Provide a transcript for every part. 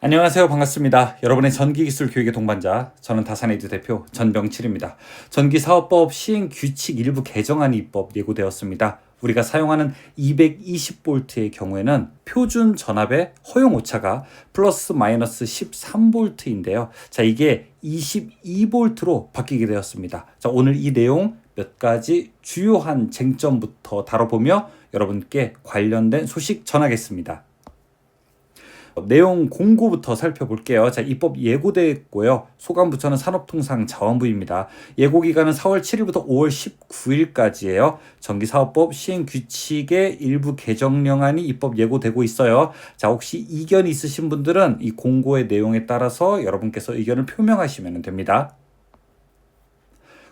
안녕하세요. 반갑습니다. 여러분의 전기기술 교육의 동반자, 저는 다산에이드 대표 전병칠입니다. 전기사업법 시행규칙 일부 개정안 입법 예고되었습니다. 우리가 사용하는 220V의 경우에는 표준 전압의 허용 오차가 플러스 마이너스 13V인데요. 자, 이게 22V로 바뀌게 되었습니다. 자, 오늘 이 내용 몇 가지 주요한 쟁점부터 다뤄보며 여러분께 관련된 소식 전하겠습니다. 내용 공고부터 살펴볼게요. 자, 입법 예고됐고요. 소관부처는 산업통상자원부입니다. 예고기간은 4월 7일부터 5월 19일까지예요. 전기사업법 시행규칙의 일부 개정령안이 입법 예고되고 있어요. 자, 혹시 이견이 있으신 분들은 이 공고의 내용에 따라서 여러분께서 의견을 표명하시면 됩니다.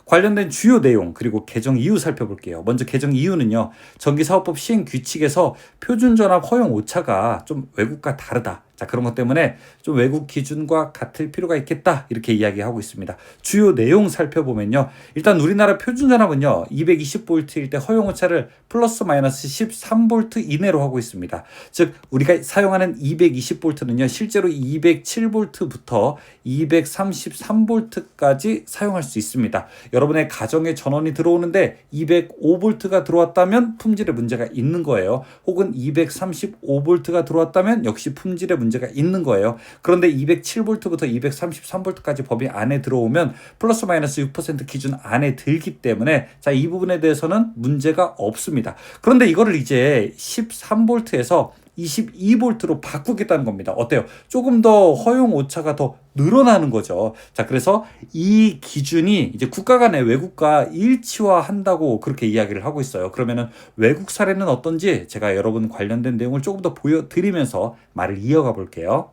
관련된 주요 내용 그리고 개정 이유 살펴볼게요. 먼저 개정 이유는요. 전기사업법 시행 규칙에서 표준전압 허용 오차가 좀 외국과 다르다. 자, 그런 것 때문에 좀 외국 기준과 같을 필요가 있겠다. 이렇게 이야기하고 있습니다. 주요 내용 살펴보면요. 일단 우리나라 표준전압은요. 220V일 때 허용 오차를 플러스 마이너스 13V 이내로 하고 있습니다. 즉 우리가 사용하는 220V는요. 실제로 207V부터 233V까지 사용할 수 있습니다. 여러분의 가정에 전원이 들어오는데 205V가 들어왔다면 품질에 문제가 있는 거예요. 혹은 235V가 들어왔다면 역시 품질에 문제가 있는 거예요. 그런데 207V부터 233V까지 범위 안에 들어오면 플러스 마이너스 6% 기준 안에 들기 때문에 자, 이 부분에 대해서는 문제가 없습니다. 그런데 이거를 이제 13V에서 22V로 바꾸겠다는 겁니다. 어때요? 조금 더 허용 오차가 더 늘어나는 거죠. 자, 그래서 이 기준이 이제 국가 간의 외국과 일치화한다고 그렇게 이야기를 하고 있어요. 그러면은 외국 사례는 어떤지 제가 여러분 관련된 내용을 조금 더 보여드리면서 말을 이어가 볼게요.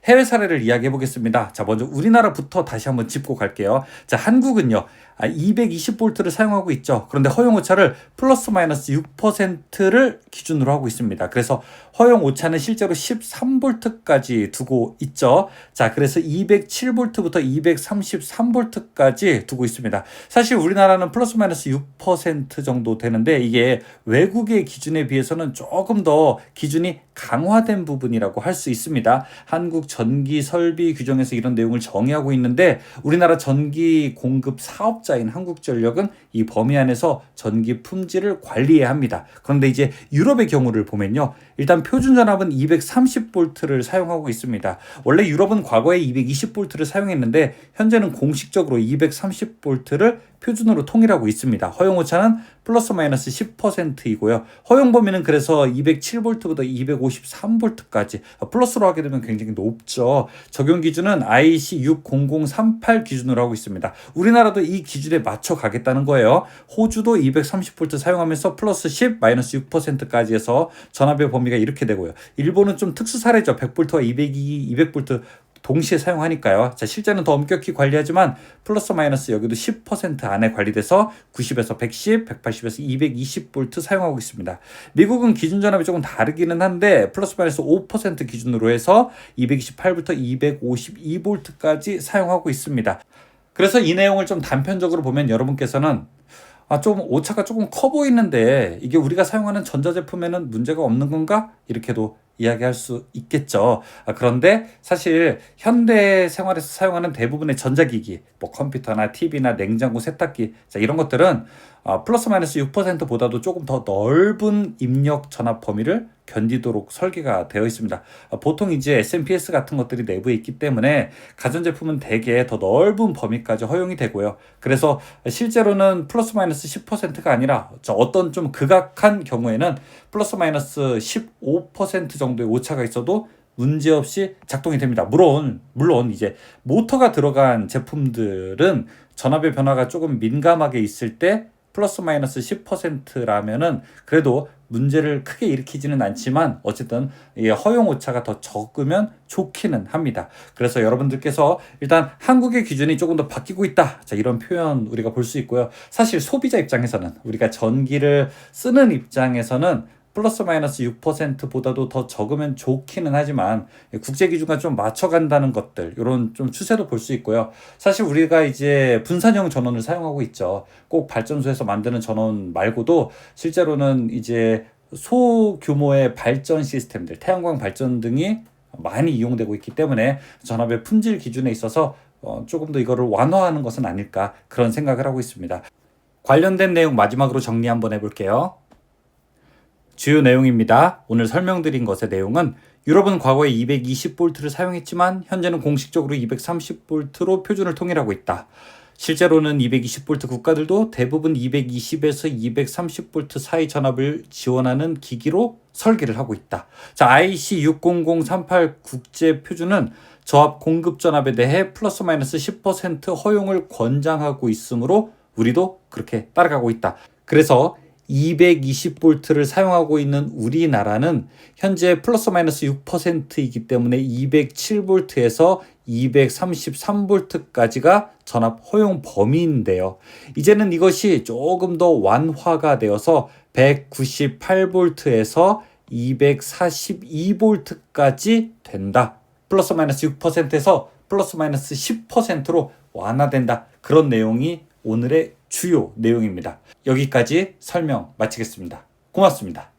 해외 사례를 이야기해 보겠습니다. 자, 먼저 우리나라부터 다시 한번 짚고 갈게요. 자, 한국은요. 220V를 사용하고 있죠. 그런데 허용 오차를 플러스 마이너스 6%를 기준으로 하고 있습니다. 그래서 허용 오차는 실제로 13V까지 두고 있죠. 자, 그래서 207V부터 233V까지 두고 있습니다. 사실 우리나라는 플러스 마이너스 6% 정도 되는데 이게 외국의 기준에 비해서는 조금 더 기준이 강화된 부분이라고 할 수 있습니다. 한국 전기 설비 규정에서 이런 내용을 정의하고 있는데 우리나라 전기 공급 사업자인 한국전력은 이 범위 안에서 전기 품질을 관리해야 합니다. 그런데 이제 유럽의 경우를 보면요. 일단 표준 전압은 230V를 사용하고 있습니다. 원래 유럽은 과거에 220V를 사용했는데 현재는 공식적으로 230V를 표준으로 통일하고 있습니다. 허용 오차는 플러스 마이너스 10%이고요. 허용 범위는 그래서 207V부터 253V까지 플러스로 하게 되면 굉장히 높죠. 적용 기준은 IEC 60038 기준으로 하고 있습니다. 우리나라도 이 기준에 맞춰 가겠다는 거예요. 호주도 230V 사용하면서 플러스 10, 마이너스 6%까지 해서 전압의 범위가 이렇게 되고요. 일본은 좀 특수 사례죠. 100V와 200V 동시에 사용하니까요. 자, 실제는 더 엄격히 관리하지만 플러스 마이너스 여기도 10% 안에 관리돼서 90에서 110, 180에서 220V 사용하고 있습니다. 미국은 기준 전압이 조금 다르기는 한데 플러스 마이너스 5% 기준으로 해서 228부터 252V까지 사용하고 있습니다. 그래서 이 내용을 좀 단편적으로 보면 여러분께서는 좀 오차가 조금 커 보이는데 이게 우리가 사용하는 전자제품에는 문제가 없는 건가? 이렇게도 이야기할 수 있겠죠. 그런데 사실 현대 생활에서 사용하는 대부분의 전자기기, 뭐 컴퓨터나 TV나 냉장고, 세탁기, 자, 이런 것들은 플러스 마이너스 6%보다도 조금 더 넓은 입력 전압 범위를 견디도록 설계가 되어 있습니다. 보통 이제 SMPS 같은 것들이 내부에 있기 때문에 가전제품은 대개 더 넓은 범위까지 허용이 되고요. 그래서 실제로는 플러스 마이너스 10%가 아니라 어떤 좀 극악한 경우에는 플러스 마이너스 15% 정도의 오차가 있어도 문제없이 작동이 됩니다. 물론 이제 모터가 들어간 제품들은 전압의 변화가 조금 민감하게 있을 때 플러스 마이너스 10%라면은 그래도 문제를 크게 일으키지는 않지만 어쨌든 허용 오차가 더 적으면 좋기는 합니다. 그래서 여러분들께서 일단 한국의 기준이 조금 더 바뀌고 있다. 자, 이런 표현 우리가 볼 수 있고요. 사실 소비자 입장에서는 우리가 전기를 쓰는 입장에서는 플러스 마이너스 6%보다도 더 적으면 좋기는 하지만 국제 기준과 좀 맞춰간다는 것들 이런 좀 추세도 볼 수 있고요. 사실 우리가 이제 분산형 전원을 사용하고 있죠. 꼭 발전소에서 만드는 전원 말고도 실제로는 이제 소규모의 발전 시스템들, 태양광 발전 등이 많이 이용되고 있기 때문에 전압의 품질 기준에 있어서 조금 더 이거를 완화하는 것은 아닐까 그런 생각을 하고 있습니다. 관련된 내용 마지막으로 정리 한번 해볼게요. 주요 내용입니다. 오늘 설명드린 것의 내용은 유럽은 과거에 220V를 사용했지만 현재는 공식적으로 230V로 표준을 통일하고 있다. 실제로는 220V 국가들도 대부분 220에서 230V 사이 전압을 지원하는 기기로 설계를 하고 있다. 자, IC60038 국제 표준은 저압 공급 전압에 대해 플러스 마이너스 10% 허용을 권장하고 있으므로 우리도 그렇게 따라가고 있다. 그래서 220V를 사용하고 있는 우리나라는 현재 플러스 마이너스 6%이기 때문에 207V에서 233V까지가 전압 허용 범위인데요. 이제는 이것이 조금 더 완화가 되어서 198V에서 242V까지 된다. 플러스 마이너스 6%에서 플러스 마이너스 10%로 완화된다. 그런 내용이 오늘의 주요 내용입니다. 여기까지 설명 마치겠습니다. 고맙습니다.